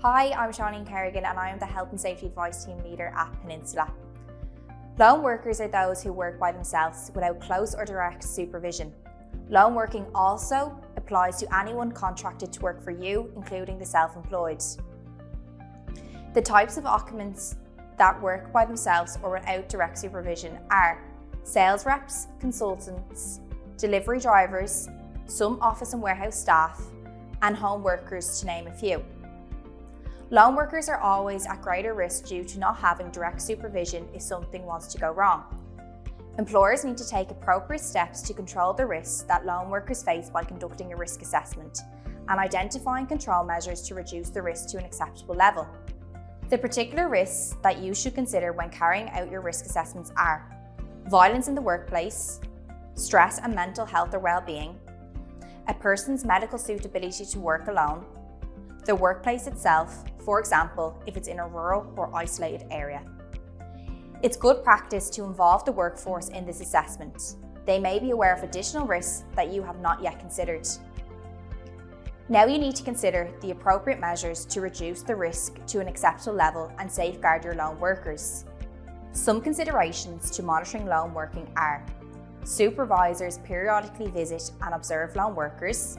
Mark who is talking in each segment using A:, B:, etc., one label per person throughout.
A: Hi, I'm Shauneen Kerrigan and I am the Health and Safety Advice Team Leader at Peninsula. Lone workers are those who work by themselves without close or direct supervision. Lone working also applies to anyone contracted to work for you, including the self-employed. The types of occupants that work by themselves or without direct supervision are sales reps, consultants, delivery drivers, some office and warehouse staff, and home workers, to name a few. Lone workers are always at greater risk due to not having direct supervision if something wants to go wrong. Employers need to take appropriate steps to control the risks that lone workers face by conducting a risk assessment and identifying control measures to reduce the risk to an acceptable level. The particular risks that you should consider when carrying out your risk assessments are violence in the workplace, stress and mental health or well-being, a person's medical suitability to work alone, the workplace itself, for example, if it's in a rural or isolated area. It's good practice to involve the workforce in this assessment. They may be aware of additional risks that you have not yet considered. Now you need to consider the appropriate measures to reduce the risk to an acceptable level and safeguard your lone workers. Some considerations to monitoring lone working are: supervisors periodically visit and observe lone workers,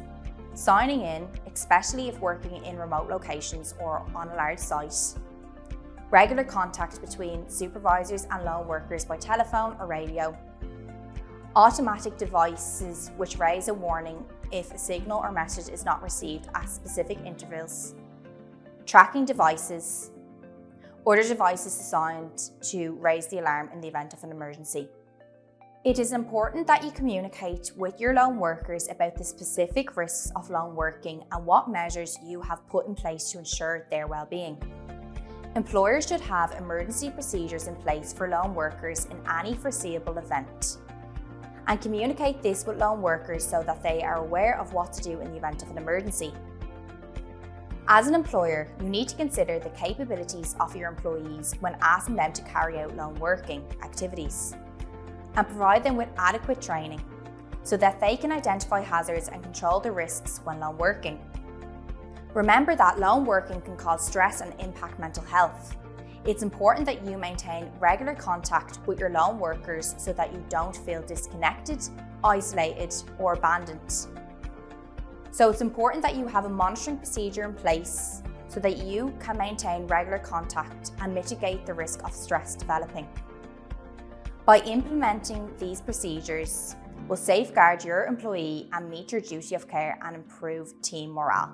A: signing in, especially if working in remote locations or on a large site, regular contact between supervisors and lone workers by telephone or radio, automatic devices which raise a warning if a signal or message is not received at specific intervals, tracking devices, other devices designed to raise the alarm in the event of an emergency. It is important that you communicate with your lone workers about the specific risks of lone working and what measures you have put in place to ensure their well-being. Employers should have emergency procedures in place for lone workers in any foreseeable event, and communicate this with lone workers so that they are aware of what to do in the event of an emergency. As an employer, you need to consider the capabilities of your employees when asking them to carry out lone working activities, and provide them with adequate training so that they can identify hazards and control the risks when lone working. Remember that lone working can cause stress and impact mental health. It's important that you maintain regular contact with your lone workers so that you don't feel disconnected, isolated, or abandoned. So it's important that you have a monitoring procedure in place so that you can maintain regular contact and mitigate the risk of stress developing. By implementing these procedures, will safeguard your employee and meet your duty of care and improve team morale.